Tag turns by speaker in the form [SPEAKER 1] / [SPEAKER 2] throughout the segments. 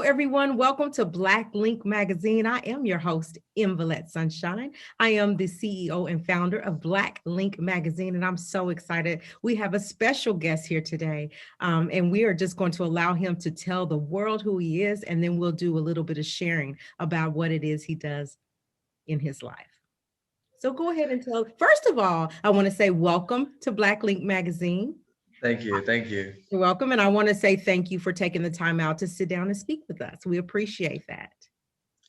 [SPEAKER 1] everyone. Welcome to BlackLink Magazine. I am your host, Invalette Sunshine. I am the CEO and founder of BlackLink Magazine, and I'm so excited. We have a special guest here today, and we are just going to allow him to tell the world who he is, and then we'll do a little bit of sharing about what it is he does in his life. So go ahead and tell. First of all, I want to say welcome to BlackLink Magazine.
[SPEAKER 2] Thank you. Thank you.
[SPEAKER 1] You're welcome. And I want to say thank you for taking the time out to sit down and speak with us. We appreciate that.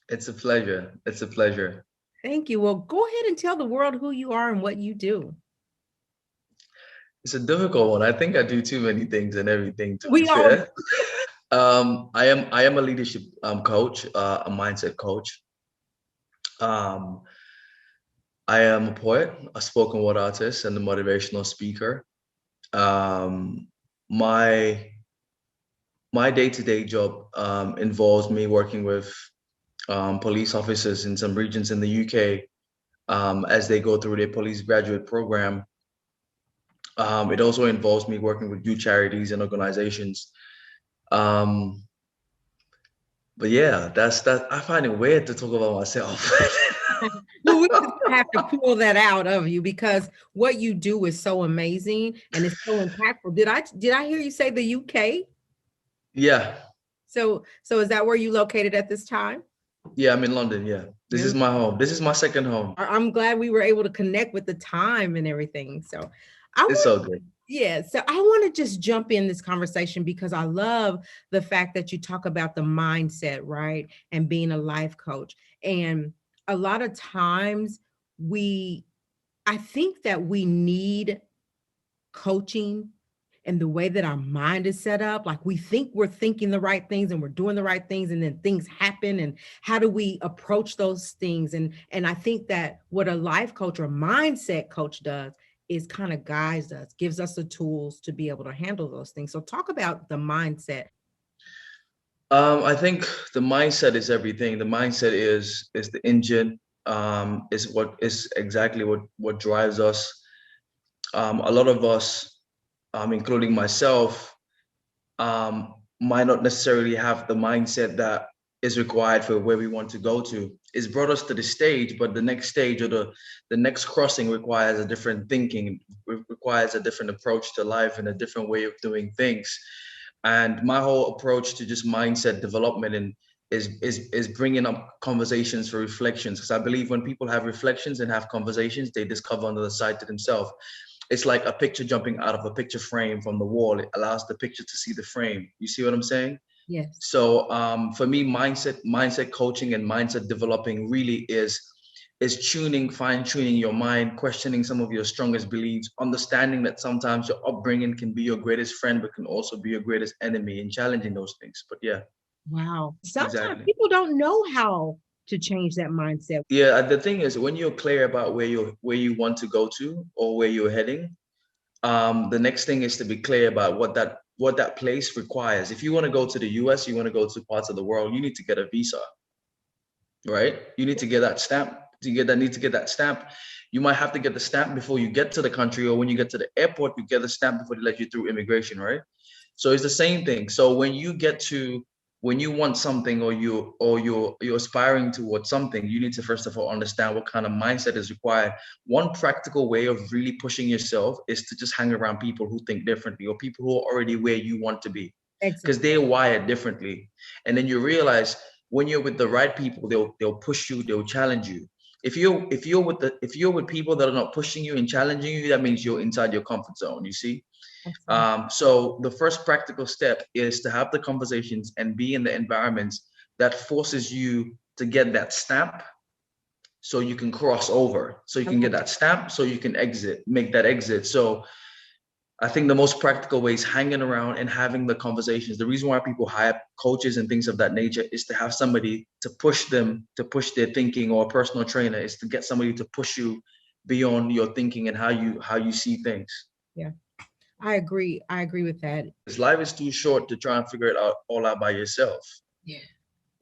[SPEAKER 2] It's a pleasure. It's a pleasure.
[SPEAKER 1] Thank you. Well, go ahead and tell the world who you are and what you do.
[SPEAKER 2] It's a difficult one. I think I do too many things and everything, to
[SPEAKER 1] We
[SPEAKER 2] be
[SPEAKER 1] all
[SPEAKER 2] fair. I am a leadership coach, a mindset coach. Um, I am a poet, a spoken word artist, and a motivational speaker. Um, my my day-to-day job involves me working with police officers in some regions in the UK as they go through their police graduate program. It also involves me working with youth charities and organizations. Um, but yeah, that's that. I find it weird to talk about myself.
[SPEAKER 1] Well, we just have to pull that out of you because what you do is so amazing and it's so impactful. Did I hear you say the UK?
[SPEAKER 2] Yeah,
[SPEAKER 1] So is that where you located at this time?
[SPEAKER 2] yeah, I'm in London. Yeah, this is my home. This is my second home.
[SPEAKER 1] I'm glad we were able to connect with the time and everything. So I
[SPEAKER 2] It's
[SPEAKER 1] want
[SPEAKER 2] so good.
[SPEAKER 1] Yeah, so I want to just jump in this conversation because I love the fact that you talk about the mindset, right? And being a life coach. And a lot of times I think that we need coaching and the way that our mind is set up. Like we think we're thinking the right things and we're doing the right things, and then things happen. And how do we approach those things? And I think that what a life coach or mindset coach does is kind of guides us, gives us the tools to be able to handle those things. So talk about the mindset.
[SPEAKER 2] I think the mindset is everything. The mindset is the engine. Is what is exactly what drives us. A lot of us, including myself, might not necessarily have the mindset that is required for where we want to go to. It's brought us to the stage, but the next stage or the next crossing requires a different thinking, requires a different approach to life and a different way of doing things. And my whole approach to just mindset development and is bringing up conversations for reflections, because I believe when people have reflections and have conversations, they discover another side to themselves. It's like a picture jumping out of a picture frame from the wall. It allows the picture to see the frame. You see what I'm saying?
[SPEAKER 1] Yes.
[SPEAKER 2] So for me, mindset coaching and mindset developing really is fine tuning your mind, questioning some of your strongest beliefs, understanding that sometimes your upbringing can be your greatest friend, but can also be your greatest enemy, in challenging those things. But yeah,
[SPEAKER 1] Wow. Sometimes
[SPEAKER 2] exactly.
[SPEAKER 1] people don't know how to change that mindset.
[SPEAKER 2] Yeah, the thing is, when you're clear about where you want to go to or where you're heading, the next thing is to be clear about what that place requires. If you want to go to the US, you want to go to parts of the world, you need to get a visa, right? You need to get that stamp. Need to get that stamp. You might have to get the stamp before you get to the country, or when you get to the airport, you get the stamp before they let you through immigration, right? So it's the same thing. So when you want something, or you're aspiring towards something, you need to first of all understand what kind of mindset is required. One practical way of really pushing yourself is to just hang around people who think differently, or people who are already where you want to be,
[SPEAKER 1] Exactly.
[SPEAKER 2] because they're wired differently. And then you realize when you're with the right people, they'll push you, they'll challenge you. If you're with people that are not pushing you and challenging you, that means you're inside your comfort zone. You see.
[SPEAKER 1] Absolutely.
[SPEAKER 2] So the first practical step is to have the conversations and be in the environments that forces you to get that stamp, so you can cross over, so you can get that stamp, so you can make that exit. So I think the most practical way is hanging around and having the conversations. The reason why people hire coaches and things of that nature is to have somebody to push them, to push their thinking, or a personal trainer is to get somebody to push you beyond your thinking and how you see things.
[SPEAKER 1] Yeah, I agree. I agree with that.
[SPEAKER 2] Because life is too short to try and figure it out all out by yourself.
[SPEAKER 1] Yeah.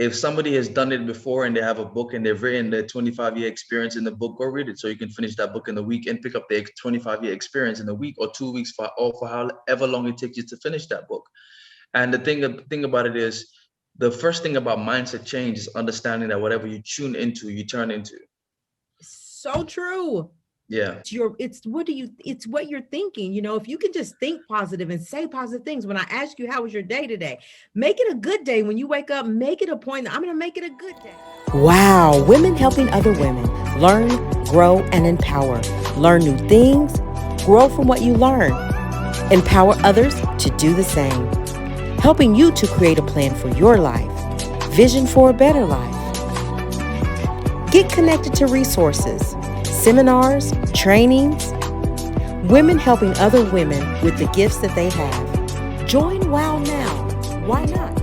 [SPEAKER 2] If somebody has done it before and they have a book and they've written their 25-year experience in the book, go read it so you can finish that book in the week and pick up the 25-year experience in a week or 2 weeks, or for however long it takes you to finish that book. And the thing about it is, the first thing about mindset change is understanding that whatever you tune into, you turn into.
[SPEAKER 1] So true.
[SPEAKER 2] Yeah.
[SPEAKER 1] It's what you're thinking. If you can just think positive and say positive things. When I ask you how was your day today, make it a good day. When you wake up, make it a point that I'm going to make it a good day.
[SPEAKER 3] Wow, women helping other women learn, grow, and empower. Learn new things, grow from what you learn, empower others to do the same. Helping you to create a plan for your life, vision for a better life. Get connected to resources, seminars, trainings, women helping other women with the gifts that they have. Join WOW now. Why not?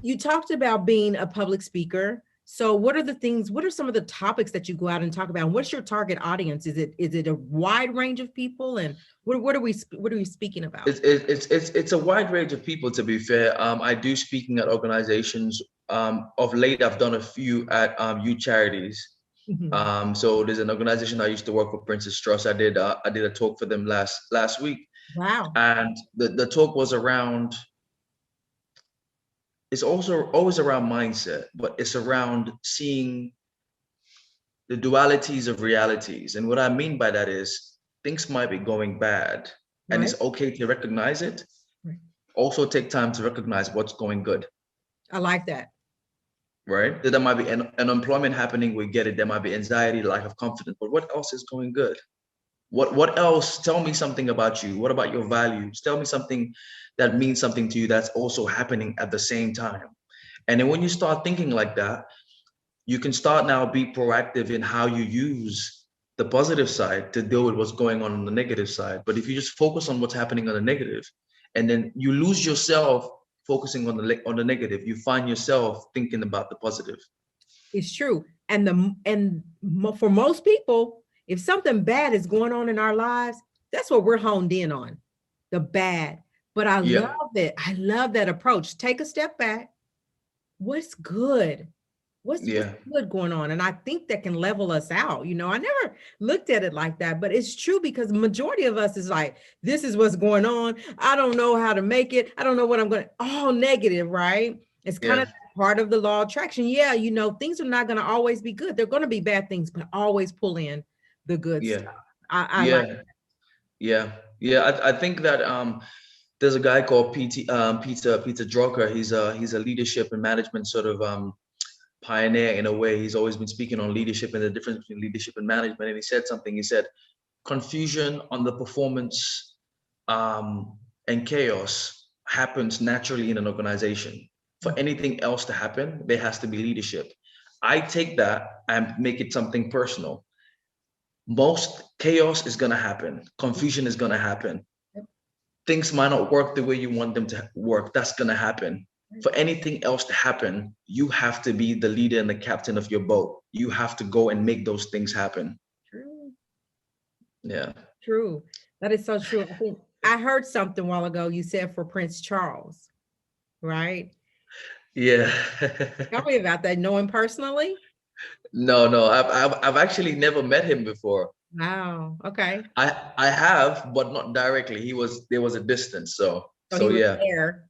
[SPEAKER 1] You talked about being a public speaker. So what are some of the topics that you go out and talk about? And what's your target audience? Is it a wide range of people? And what are we speaking about?
[SPEAKER 2] It's a wide range of people, to be fair. I do speaking at organizations. Of late, I've done a few at youth charities.
[SPEAKER 1] Mhm.
[SPEAKER 2] So there's an organization I used to work for, Princess Trust. I did a talk for them last week,
[SPEAKER 1] Wow.
[SPEAKER 2] and the talk was around. It's also always around mindset, but it's around seeing the dualities of realities. And what I mean by that is things might be going bad, and
[SPEAKER 1] Right.
[SPEAKER 2] it's okay to recognize it.
[SPEAKER 1] Right.
[SPEAKER 2] Also, take time to recognize what's going good.
[SPEAKER 1] I like that.
[SPEAKER 2] Right? There might be an unemployment happening. We get it. There might be anxiety, lack of confidence. But what else is going good? What else? Tell me something about you. What about your values? Tell me something that means something to you that's also happening at the same time. And then when you start thinking like that, you can start now be proactive in how you use the positive side to deal with what's going on the negative side. But if you just focus on what's happening on the negative, and then you lose yourself focusing on the negative, you find yourself thinking about the positive.
[SPEAKER 1] It's true. For most people, if something bad is going on in our lives, that's what we're honed in on, the bad. But I love
[SPEAKER 2] Yeah,
[SPEAKER 1] it. I love that approach. Take a step back. What's good? What's
[SPEAKER 2] yeah,
[SPEAKER 1] good going on? And I think that can level us out. I never looked at it like that, but it's true because the majority of us is like, this is what's going on. I don't know how to make it. I don't know what I'm going to, all negative, right? It's kind
[SPEAKER 2] yeah,
[SPEAKER 1] of part of the law of attraction. Yeah, things are not going to always be good. They're going to be bad things, but always pull in the good
[SPEAKER 2] yeah,
[SPEAKER 1] stuff. I like.
[SPEAKER 2] yeah, yeah, yeah. I think that there's a guy called Peter Drucker. He's a leadership and management sort of pioneer in a way. He's always been speaking on leadership and the difference between leadership and management. And he said something. He said, confusion on the performance and chaos happens naturally in an organization. For anything else to happen, there has to be leadership. I take that and make it something personal. Most chaos is going to happen, confusion is going to happen. Things might not work the way you want them to work. That's going to happen. For anything else to happen, you have to be the leader and the captain of your boat. You have to go and make those things happen.
[SPEAKER 1] True.
[SPEAKER 2] Yeah.
[SPEAKER 1] True. That is so true. I think I heard something a while ago. You said for Prince Charles, right?
[SPEAKER 2] Yeah.
[SPEAKER 1] Tell me about that. Know him personally?
[SPEAKER 2] No, no, I've actually never met him before.
[SPEAKER 1] Wow. Okay.
[SPEAKER 2] I have, but not directly. There was a distance, so
[SPEAKER 1] So he was
[SPEAKER 2] yeah,
[SPEAKER 1] there.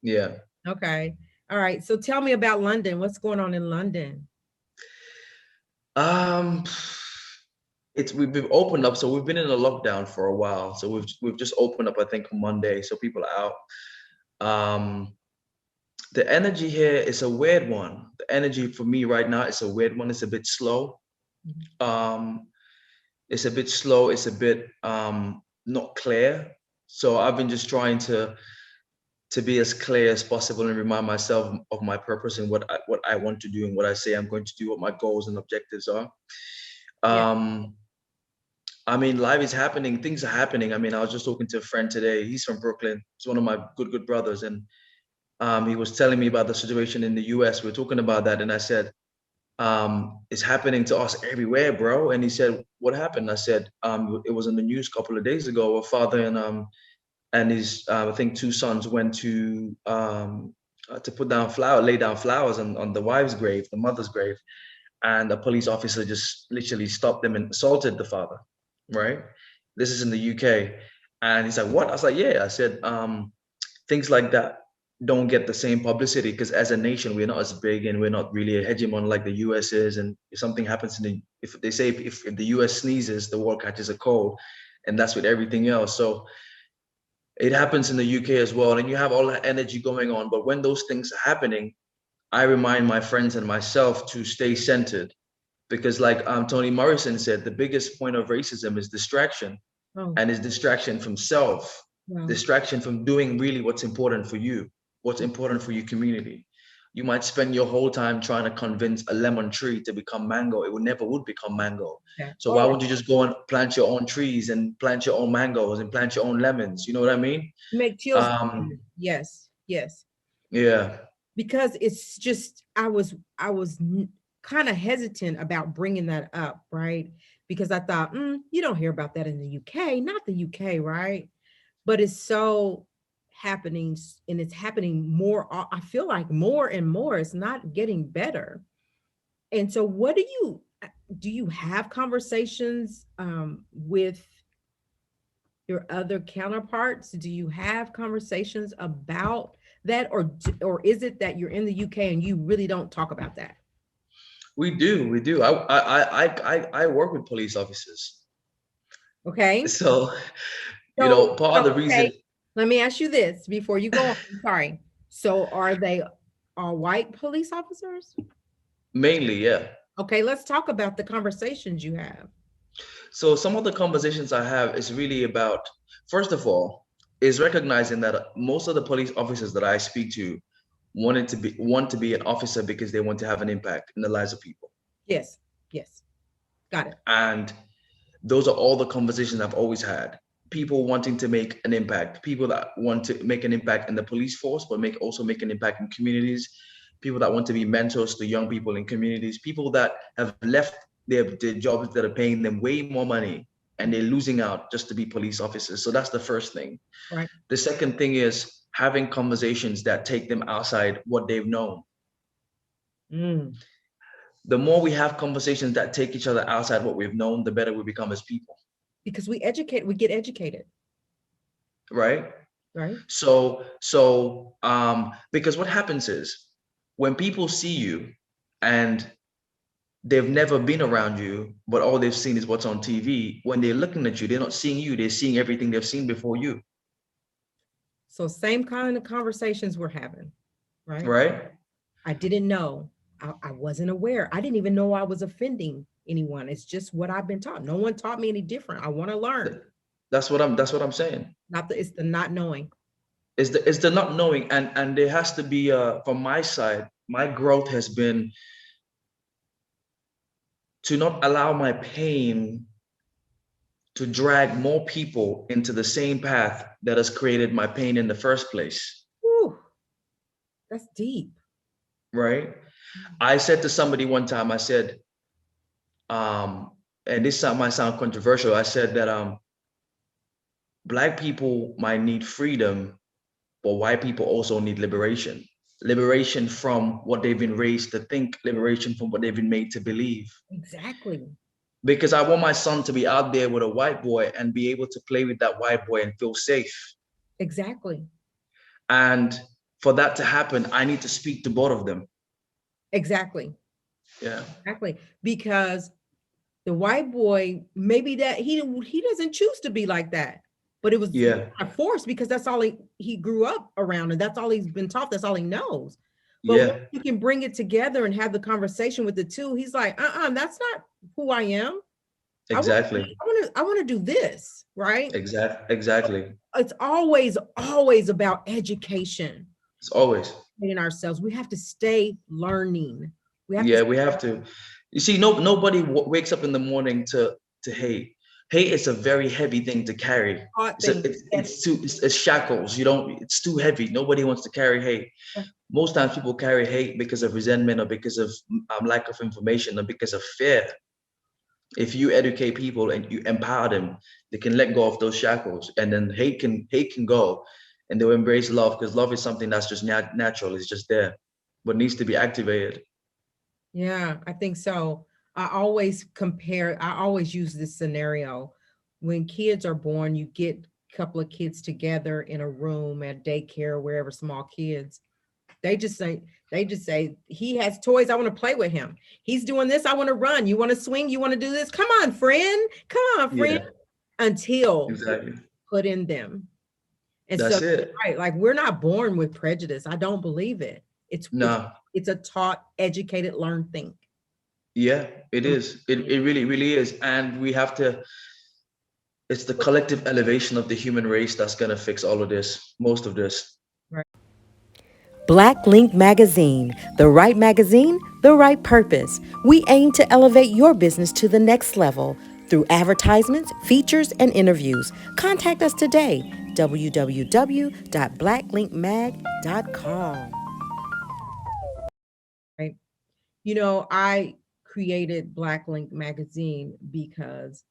[SPEAKER 2] yeah.
[SPEAKER 1] Okay. All right. So tell me about London. What's going on in London?
[SPEAKER 2] Um, we've opened up, so we've been in a lockdown for a while. So we've just opened up, I think, Monday, so people are out. Um, the energy here is a weird one. The energy for me right now is a weird one. It's a bit slow.
[SPEAKER 1] Mhm.
[SPEAKER 2] Um, it's a bit slow. It's a bit not clear. So I've been just trying to be as clear as possible and remind myself of my purpose and what I want to do and what I say I'm going to do, what my goals and objectives are.
[SPEAKER 1] Yeah.
[SPEAKER 2] Um, I mean, life is happening, things are happening. I mean, I was just talking to a friend today. He's from Brooklyn. He's one of my good brothers, and he was telling me about the situation in the U.S. We are talking about that, and I said, it's happening to us everywhere, bro. And he said, what happened? I said, it was in the news a couple of days ago. A father and his I think two sons went to lay down flowers on the wife's grave, the mother's grave, and a police officer just literally stopped them and assaulted the father. Right? This is in the UK, And he's like, what? I was like, yeah. I said, things like that don't get the same publicity because as a nation, we're not as big and we're not really a hegemon like the US is. And if something happens if they say if the US sneezes, the world catches a cold, and that's with everything else. So it happens in the UK as well. And you have all that energy going on. But when those things are happening, I remind my friends and myself to stay centered because like Toni Morrison said, the biggest point of racism is distraction,
[SPEAKER 1] Oh,
[SPEAKER 2] and is distraction from self,
[SPEAKER 1] wow.
[SPEAKER 2] distraction from doing really what's important for you, what's important for your community. You might spend your whole time trying to convince a lemon tree to become mango. It would never would become mango.
[SPEAKER 1] Okay.
[SPEAKER 2] So why wouldn't you just go and plant your own trees and plant your own mangoes and plant your own lemons? You know what I mean?
[SPEAKER 1] Make chills.
[SPEAKER 2] Um,
[SPEAKER 1] Yes, yes.
[SPEAKER 2] yeah,
[SPEAKER 1] Because it's just I was kind of hesitant about bringing that up, right? Because I thought, you don't hear about that in the UK, not the UK, right? But it's so happening, and it's happening more. I feel like more and more. It's not getting better. And so, what do you have conversations with your other counterparts? Do you have conversations about that, or is it that you're in the UK and you really don't talk about that?
[SPEAKER 2] we do. I work with police officers,
[SPEAKER 1] Okay.
[SPEAKER 2] so
[SPEAKER 1] So,
[SPEAKER 2] part of the reason
[SPEAKER 1] okay, let me ask you this before you go on. I'm sorry. So, are they all white police officers?
[SPEAKER 2] mainly, yeah.
[SPEAKER 1] Okay, let's talk about the conversations you have.
[SPEAKER 2] So some of the conversations I have is really about, first of all, is recognizing that most of the police officers that I speak to want to be an officer because they want to have an impact in the lives of people.
[SPEAKER 1] Yes, yes, got it.
[SPEAKER 2] And those are all the conversations I've always had. People wanting to make an impact, people that want to make an impact in the police force, but also make an impact in communities, people that want to be mentors to young people in communities, people that have left their jobs that are paying them way more money and they're losing out just to be police officers. So that's the first thing.
[SPEAKER 1] Right.
[SPEAKER 2] The second thing is having conversations that take them outside what they've known.
[SPEAKER 1] Mm,
[SPEAKER 2] The more we have conversations that take each other outside what we've known, the better we become as people,
[SPEAKER 1] because we get educated,
[SPEAKER 2] right?
[SPEAKER 1] right?
[SPEAKER 2] Because what happens is when people see you and they've never been around you, but all they've seen is what's on TV, when they're looking at you, they're not seeing you, they're seeing everything they've seen before you,
[SPEAKER 1] So, same kind of conversations we're having, right?
[SPEAKER 2] right?
[SPEAKER 1] I didn't know. I wasn't aware. I didn't even know I was offending anyone. It's just what I've been taught. No one taught me any different. I want to learn.
[SPEAKER 2] That's what I'm saying.
[SPEAKER 1] Not the, it's the not knowing.
[SPEAKER 2] Is the not knowing, and there has to be from my side, my growth has been to not allow my pain to drag more people into the same path that has created my pain in the first place,
[SPEAKER 1] Whew, that's deep.
[SPEAKER 2] right? I said to somebody one time, I said, and this might sound controversial, I said that Black people might need freedom, but white people also need liberation. Liberation from what they've been raised to think, liberation from what they've been made to believe.
[SPEAKER 1] Exactly.
[SPEAKER 2] Because I want my son to be out there with a white boy and be able to play with that white boy and feel safe.
[SPEAKER 1] Exactly.
[SPEAKER 2] And for that to happen, I need to speak to both of them.
[SPEAKER 1] Exactly.
[SPEAKER 2] Yeah.
[SPEAKER 1] Exactly. Because the white boy, maybe that he doesn't choose to be like that, but it was
[SPEAKER 2] Yeah.
[SPEAKER 1] a force because that's all he grew up around, and that's all he's been taught. That's all he knows. But when
[SPEAKER 2] Yeah.
[SPEAKER 1] you can bring it together and have the conversation with the two, he's like, that's not who I am.
[SPEAKER 2] Exactly.
[SPEAKER 1] I want to do this, right?
[SPEAKER 2] Exactly.
[SPEAKER 1] It's always about education,
[SPEAKER 2] It's always.
[SPEAKER 1] in ourselves. We have to stay learning. We have to
[SPEAKER 2] Yeah, we have to. You see, nobody wakes up in the morning to hate. Hate is a very heavy thing to carry.
[SPEAKER 1] start
[SPEAKER 2] It's a,
[SPEAKER 1] things.
[SPEAKER 2] it's shackles. You don't. It's too heavy. Nobody wants to carry hate. Most times people carry hate because of resentment or because of lack of information or because of fear. If you educate people and you empower them, they can let go of those shackles, and then hate can go, and they'll embrace love because love is something that's just natural. It's just there, but needs to be activated.
[SPEAKER 1] Yeah, I think so. I always use this scenario. When kids are born, you get couple of kids together in a room at daycare, wherever, small kids. They just say, he has toys. I want to play with him. He's doing this. I want to run. You want to swing? You want to do this? Come on, friend. Come on, friend.
[SPEAKER 2] Yeah,
[SPEAKER 1] Until
[SPEAKER 2] exactly.
[SPEAKER 1] put in them. And so,
[SPEAKER 2] That's it.
[SPEAKER 1] right, like we're not born with prejudice. I don't believe it.
[SPEAKER 2] No.
[SPEAKER 1] It's a taught, educated, learned thing.
[SPEAKER 2] Yeah, it is. It really, really is. And we have to, it's the collective elevation of the human race that's gonna fix all of this, most of this.
[SPEAKER 1] Right.
[SPEAKER 3] BlackLink Magazine, the right magazine, the right purpose. We aim to elevate your business to the next level through advertisements, features, and interviews. Contact us today, www.blacklinkmag.com.
[SPEAKER 1] Right. You know, I created BlackLink Magazine because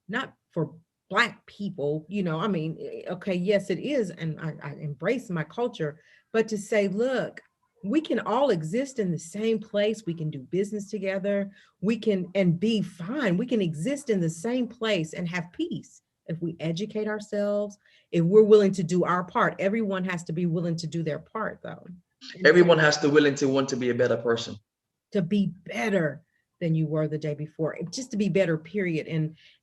[SPEAKER 1] not for Black people, you know, I mean, okay, yes, it is. And I embrace my culture, but to say, look, we can all exist in the same place. We can do business together. We can, and be fine. We can exist in the same place and have peace if we educate ourselves, if we're willing to do our part. Everyone has to be willing to do their part, though.
[SPEAKER 2] Everyone has to willing to want to be a better person.
[SPEAKER 1] To be better than you were the day before, just to be better, period.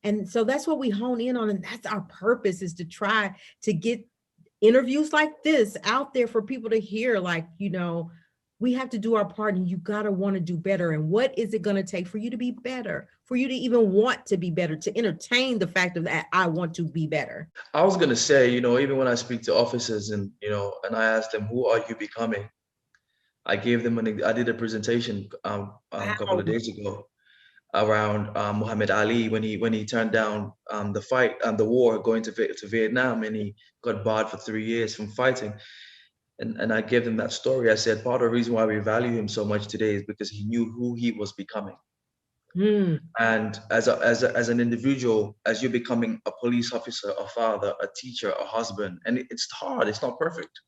[SPEAKER 1] And so that's what we hone in on, and that's our purpose, is to try to get interviews like this out there for people to hear. Like, you know, we have to do our part, and you got to want to do better. And what is it going to take for you to be better, for you to even want to be better, to entertain the fact of that I want to be better?
[SPEAKER 2] I was gonna say, even when I speak to officers and and I ask them, who are you becoming? I gave them I did a presentation a couple of
[SPEAKER 1] Wow.
[SPEAKER 2] days ago around Muhammad Ali when he turned down the fight and the war going to Vietnam, and he got barred for 3 years from fighting. And I gave them that story. I said part of the reason why we value him so much today is because he knew who he was becoming.
[SPEAKER 1] Mm.
[SPEAKER 2] And as an individual, as you're becoming a police officer, a father, a teacher, a husband, and it's hard, it's not perfect.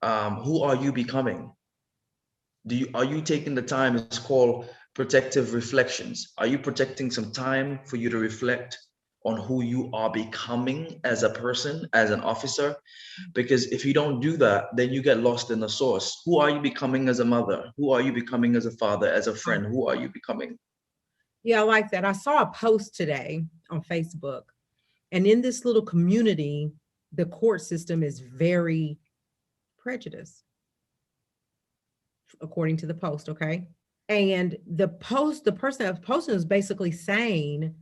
[SPEAKER 2] Who are you becoming? Are you taking the time? It's called protective reflections. Are you protecting some time for you to reflect on who you are becoming as a person, as an officer? Because if you don't do that, then you get lost in the source. Who are you becoming as a mother? Who are you becoming as a father, as a friend? Who are you becoming?
[SPEAKER 1] Yeah, I like that. I saw a post today on Facebook, and in this little community, the court system is very prejudiced, according to the post. Okay. And the person that was posting was basically saying,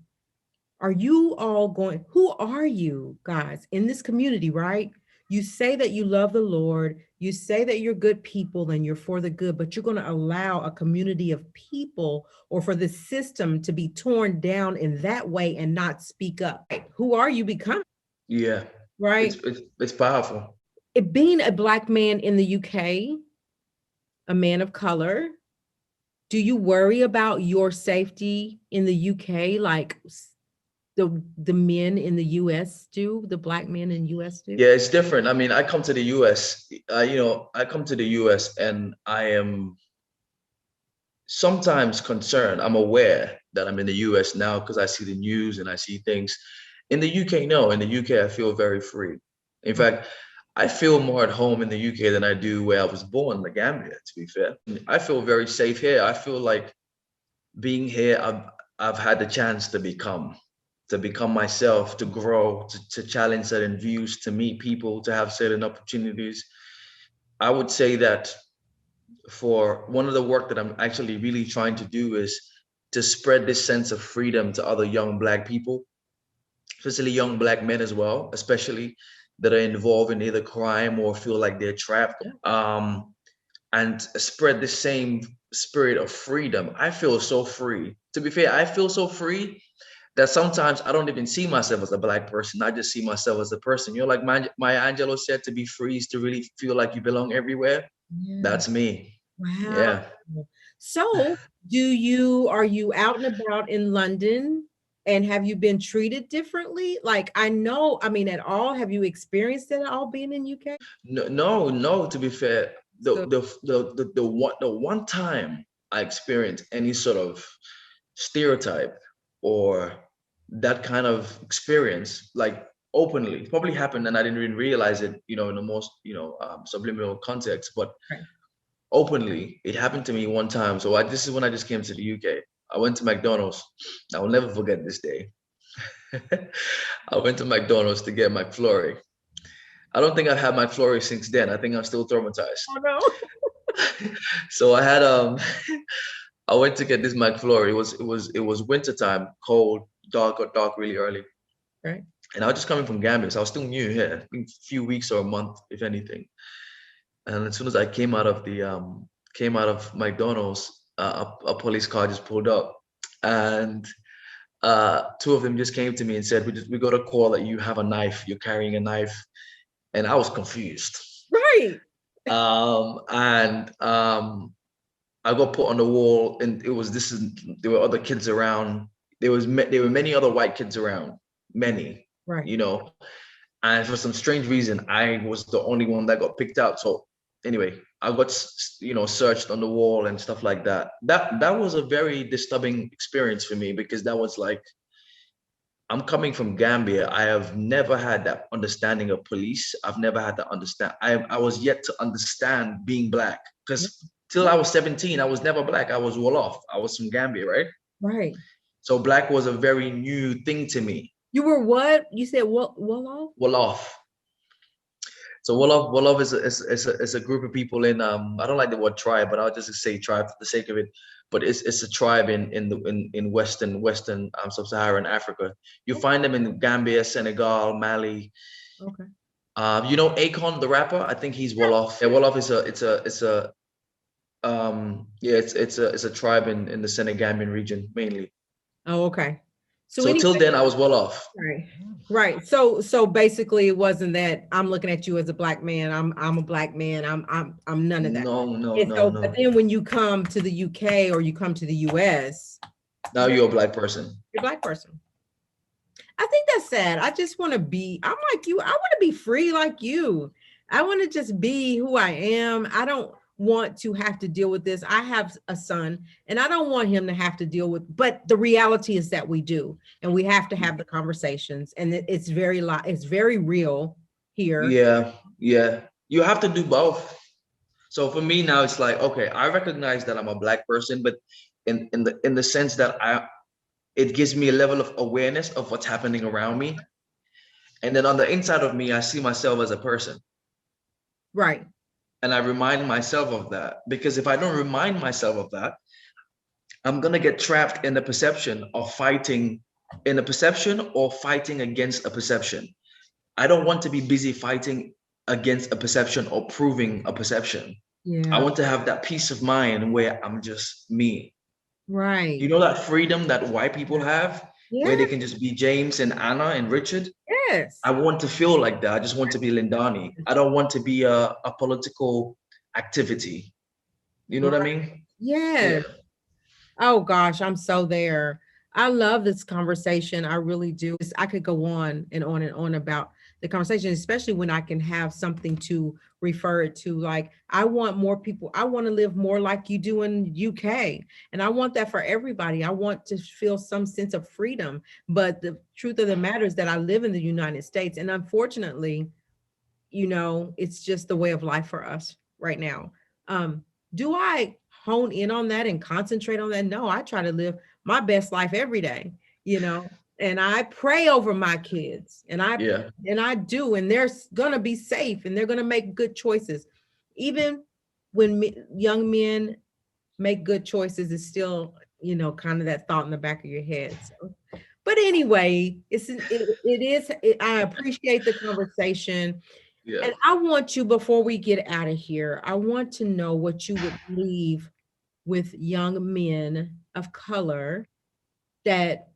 [SPEAKER 1] are you all going, who are you guys in this community, right? You say that you love the Lord, you say that you're good people and you're for the good, but you're going to allow a community of people, or for the system to be torn down in that way and not speak up. Right? Who are you becoming?
[SPEAKER 2] Yeah,
[SPEAKER 1] Right?
[SPEAKER 2] it's powerful.
[SPEAKER 1] It being a Black man in the UK, a man of color, do you worry about your safety in the UK like the men in the US do, the Black men in US do?
[SPEAKER 2] Yeah, it's different. I mean, I come to the US, I come to the US and I am sometimes concerned. I'm aware that I'm in the US now because I see the news and I see things. In the UK, no. In the UK, I feel very free. In fact, I feel more at home in the UK than I do where I was born, the Gambia, to be fair. I feel very safe here. I feel like being here, I've had the chance to become myself, to grow, to challenge certain views, to meet people, to have certain opportunities. I would say that for one of the work that I'm actually really trying to do is to spread this sense of freedom to other young Black people, especially young Black men as well, especially that are involved in either crime or feel like they're trapped, and spread the same spirit of freedom. I feel so free. To be fair, I feel so free that sometimes I don't even see myself as a Black person. I just see myself as a person. Like Maya Angelou said, to be free is to really feel like you belong everywhere.
[SPEAKER 1] Yeah.
[SPEAKER 2] That's me.
[SPEAKER 1] Wow.
[SPEAKER 2] Yeah.
[SPEAKER 1] So are you out and about in London, and have you been treated differently? Like, I know, I mean, at all, have you experienced it at all being in UK?
[SPEAKER 2] No, to be fair,
[SPEAKER 1] So,
[SPEAKER 2] the one time I experienced any sort of stereotype or that kind of experience, like openly. It probably happened and I didn't even realize it, in the most, subliminal context, but
[SPEAKER 1] Right.
[SPEAKER 2] openly, it happened to me one time. So this is when I just came to the UK. I went to McDonald's. I will never forget this day. I went to McDonald's to get McFlurry. I don't think I've had McFlurry since then. I think I'm still traumatized.
[SPEAKER 1] Oh no.
[SPEAKER 2] So I had I went to get this McFlurry. It was wintertime, cold, dark really early.
[SPEAKER 1] Right.
[SPEAKER 2] And I was just coming from Gambia, so I was still new here, I think a few weeks or a month, if anything. And as soon as I came out of McDonald's, a police car just pulled up, and two of them just came to me and said, we got a call that you have a knife, you're carrying a knife," and I was confused.
[SPEAKER 1] Right.
[SPEAKER 2] And I got put on the wall, and there were other kids around. There were many other white kids around, many,
[SPEAKER 1] Right.
[SPEAKER 2] And for some strange reason, I was the only one that got picked out. So anyway, I got searched on the wall and stuff like that. That was a very disturbing experience for me, because that was like, I'm coming from Gambia. I have never had that understanding of police. I've never had that understand. I was yet to understand being black, because till I was 17, I was never black. I was Wolof. I was from Gambia, right?
[SPEAKER 1] Right.
[SPEAKER 2] So black was a very new thing to me.
[SPEAKER 1] You were what? You said what? Wolof?
[SPEAKER 2] Wolof. So Wolof is a group of people in I don't like the word tribe, but I'll just say tribe for the sake of it. But it's a tribe in Western Sub-Saharan Africa. You find them in Gambia, Senegal, Mali.
[SPEAKER 1] Okay.
[SPEAKER 2] Akon, the rapper. I think he's Wolof. Yeah, Wolof is a tribe in the Senegambian region mainly.
[SPEAKER 1] Oh, okay.
[SPEAKER 2] So till then, I was Wolof.
[SPEAKER 1] Right. Right. So basically, it wasn't that I'm looking at you as a black man. I'm a black man. I'm none of that.
[SPEAKER 2] No.
[SPEAKER 1] But then when you come to the UK or you come to the US,
[SPEAKER 2] now you're a black person.
[SPEAKER 1] You're a black person. I think that's sad. I just want to be. I'm like you. I want to be free like you. I want to just be who I am. I don't want to have to deal with this. I have a son and I don't want him to have to deal with, but the reality is that we do, and we have to have the conversations, and it's very real here.
[SPEAKER 2] Yeah. You have to do both. So for me now, it's like, okay, I recognize that I'm a black person, but in the sense that it gives me a level of awareness of what's happening around me. And then on the inside of me, I see myself as a person.
[SPEAKER 1] Right.
[SPEAKER 2] And I remind myself of that, because if I don't remind myself of that, I'm going to get trapped in the perception of fighting in a perception or fighting against a perception. I don't want to be busy fighting against a perception or proving a perception.
[SPEAKER 1] Yeah.
[SPEAKER 2] I want to have that peace of mind where I'm just me.
[SPEAKER 1] Right.
[SPEAKER 2] You know, that freedom that white people have, where they can just be James and Anna and Richard.
[SPEAKER 1] Yes.
[SPEAKER 2] I want to feel like that. I just want to be Lindani. I don't want to be a political activity. You know what I mean?
[SPEAKER 1] Yes. Yeah. Oh gosh, I'm so there. I love this conversation. I really do. I could go on and on and on about the conversation, especially when I can have something to refer it to. Like, I want more people. I want to live more like you do in UK. And I want that for everybody. I want to feel some sense of freedom. But the truth of the matter is that I live in the United States. And unfortunately, it's just the way of life for us right now. Do I hone in on that and concentrate on that? No, I try to live my best life every day, and I pray over my kids, and I do, and they're going to be safe, and they're going to make good choices. Even when young men make good choices, it's still, kind of that thought in the back of your head. So, but anyway, I appreciate the conversation. Yeah. And I want you, before we get out of here, I want to know what you would leave with young men of color that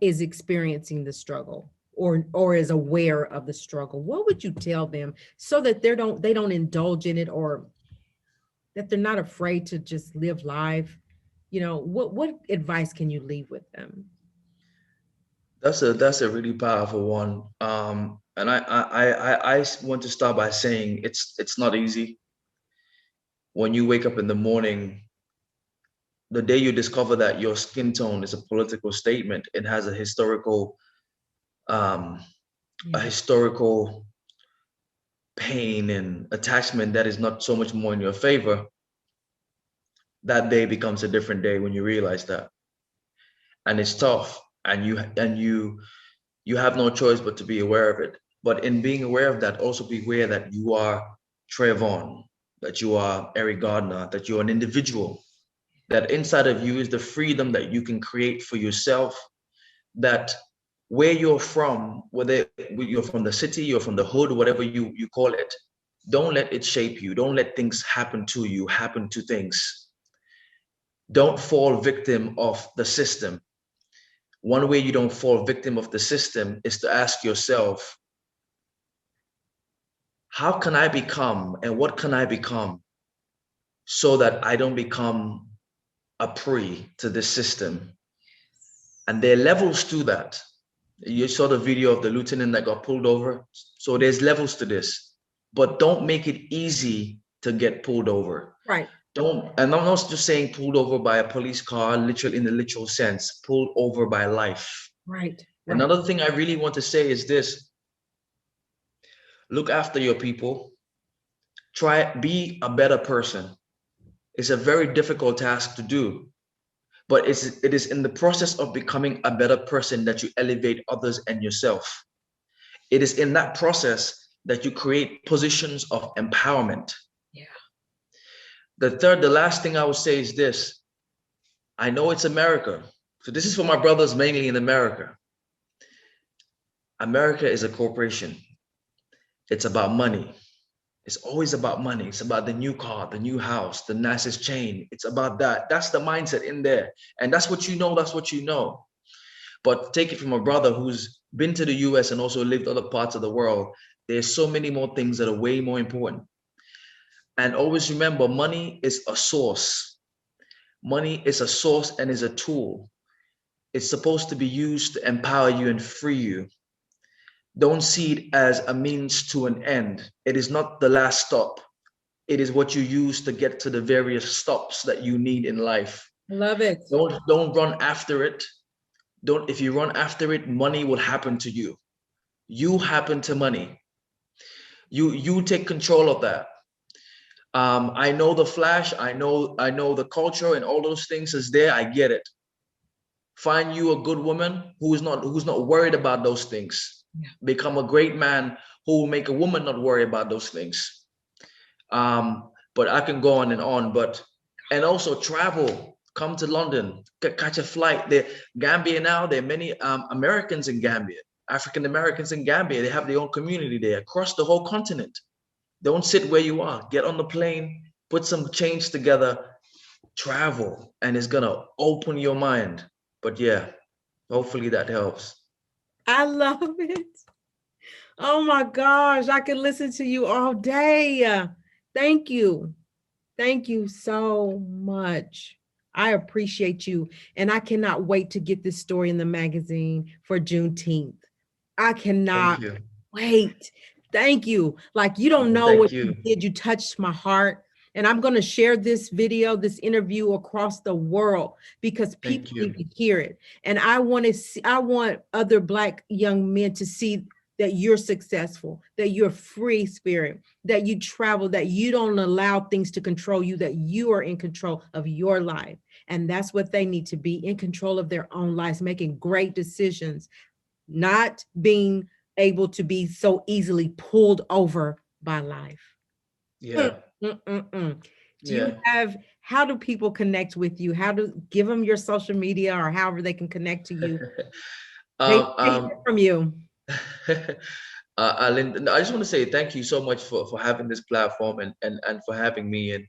[SPEAKER 1] is experiencing the struggle or is aware of the struggle. What would you tell them so that they don't indulge in it, or that they're not afraid to just live life? What advice can you leave with them?
[SPEAKER 2] That's a really powerful one. And I want to start by saying it's not easy. When you wake up in the morning, the day you discover that your skin tone is a political statement, it has a historical um, a
[SPEAKER 1] Yeah.
[SPEAKER 2] historical pain and attachment that is not so much more in your favor, that day becomes a different day when you realize that. And it's tough, and you have no choice but to be aware of it. But in being aware of that, also be aware that you are Trayvon, that you are Eric Gardner, that you're an individual, that inside of you is the freedom that you can create for yourself, that where you're from, whether you're from the city, you're from the hood, whatever you call it, don't let it shape you. Don't let things happen to you, happen to things. Don't fall victim of the system. One way you don't fall victim of the system is to ask yourself, how can I become and what can I become so that I don't become a prey to this system? And there are levels to that. You saw the video of the lieutenant that got pulled over. So there's levels to this, but don't make it easy to get pulled over.
[SPEAKER 1] Right.
[SPEAKER 2] Don't, and I'm not just saying pulled over by a police car, literal in the literal sense, pulled over by life.
[SPEAKER 1] Right. Right.
[SPEAKER 2] Another thing I really want to say is this: look after your people. Try be a better person. It's a very difficult task to do, but it is in the process of becoming a better person that you elevate others and yourself. It is in that process that you create positions of empowerment.
[SPEAKER 1] Yeah.
[SPEAKER 2] The last thing I would say is this. I know it's America. So this is for my brothers mainly in America. America is a corporation. It's about money. It's always about money. It's about the new car, the new house, the nicest chain. It's about that. That's the mindset in there. And that's what you know. That's what you know. But take it from a brother who's been to the US and also lived other parts of the world. There's so many more things that are way more important. And always remember, money is a source. Money is a source and is a tool. It's supposed to be used to empower you and free you. Don't see it as a means to an end. It is not the last stop. It is what you use to get to the various stops that you need in life.
[SPEAKER 1] Love it.
[SPEAKER 2] Don't run after it. If you run after it, money will happen to you. You happen to money. You take control of that. I know the flash, I know the culture and all those things is there. I get it. Find you a good woman who's not worried about those things.
[SPEAKER 1] Yeah.
[SPEAKER 2] Become a great man who will make a woman not worry about those things. But I can go on and on. And also travel. Come to London, catch a flight. Gambia now, there are many Americans in Gambia, African Americans in Gambia. They have their own community there across the whole continent. Don't sit where you are. Get on the plane, put some change together, travel, and it's gonna open your mind. But yeah, hopefully that helps.
[SPEAKER 1] I love it. Oh my gosh, I could listen to you all day. Thank you. Thank you so much. I appreciate you. And I cannot wait to get this story in the magazine for Juneteenth. I
[SPEAKER 2] Thank
[SPEAKER 1] cannot
[SPEAKER 2] you.
[SPEAKER 1] wait. Thank you. Like, you don't know
[SPEAKER 2] Thank
[SPEAKER 1] what you
[SPEAKER 2] you.
[SPEAKER 1] did. You touched my heart. And I'm going to share this video, this interview across the world because
[SPEAKER 2] Thank
[SPEAKER 1] people
[SPEAKER 2] you.
[SPEAKER 1] need to hear it. And I want to see, I want other Black young men to see that you're successful, that you're free spirit, that you travel, that you don't allow things to control you, that you are in control of your life. And that's what they need to be, in control of their own lives, making great decisions, not being able to be so easily pulled over by life.
[SPEAKER 2] Yeah.
[SPEAKER 1] Do
[SPEAKER 2] Yeah.
[SPEAKER 1] you have, how do people connect with you? How to give them your social media or however they can connect to you? They
[SPEAKER 2] um,
[SPEAKER 1] hear
[SPEAKER 2] um,
[SPEAKER 1] from you.
[SPEAKER 2] I just want to say thank you so much for having this platform and for having me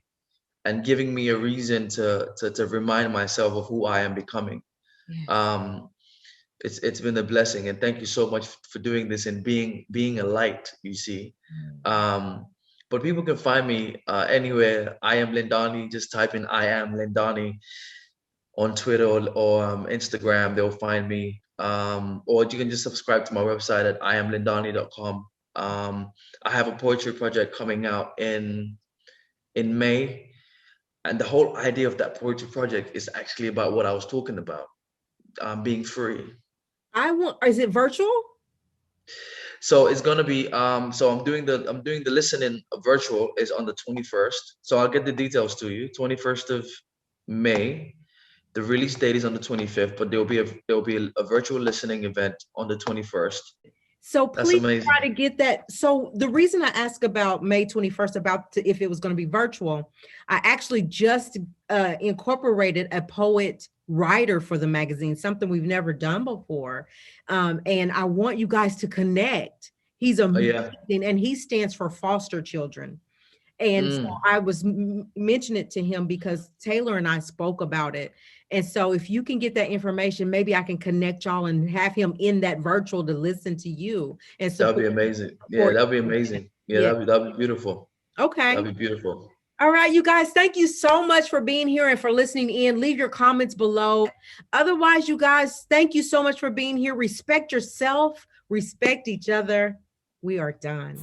[SPEAKER 2] and giving me a reason to remind myself of who I am becoming.
[SPEAKER 1] Yes.
[SPEAKER 2] Um, it's been a blessing, and thank you so much for doing this and being a light. You see, um, but people can find me anywhere. I am Lindani. Just type in "I am Lindani" on Twitter or Instagram. They'll find me. Or you can just subscribe to my website at iamlindani.com. I have a poetry project coming out in May, and the whole idea of that poetry project is actually about what I was talking about, being free.
[SPEAKER 1] I want, is it virtual?
[SPEAKER 2] So it's gonna be so I'm doing the listening virtual is on the 21st. So I'll get the details to you. 21st of May. The release date is on the 25th, but there'll be a virtual listening event on the 21st.
[SPEAKER 1] So
[SPEAKER 2] That's
[SPEAKER 1] please
[SPEAKER 2] amazing.
[SPEAKER 1] try to get that. So the reason I asked about May 21st, if it was going to be virtual, I actually just incorporated a poet writer for the magazine, something we've never done before. And I want you guys to connect. He's
[SPEAKER 2] Oh yeah.
[SPEAKER 1] amazing, and he stands for foster children. And so
[SPEAKER 2] Mm,
[SPEAKER 1] I was mentioning it to him because Taylor and I spoke about it. And so if you can get that information, maybe I can connect y'all and have him in that virtual to listen to you and
[SPEAKER 2] that'd
[SPEAKER 1] support
[SPEAKER 2] be amazing. Yeah,
[SPEAKER 1] support
[SPEAKER 2] that'd be
[SPEAKER 1] you.
[SPEAKER 2] amazing. Yeah,
[SPEAKER 1] Yeah.
[SPEAKER 2] that'd be beautiful.
[SPEAKER 1] Okay.
[SPEAKER 2] That'd be beautiful.
[SPEAKER 1] All right, you guys, thank you so much for being here and for listening in. Leave your comments below. Otherwise, you guys, thank you so much for being here. Respect yourself, respect each other. We are done.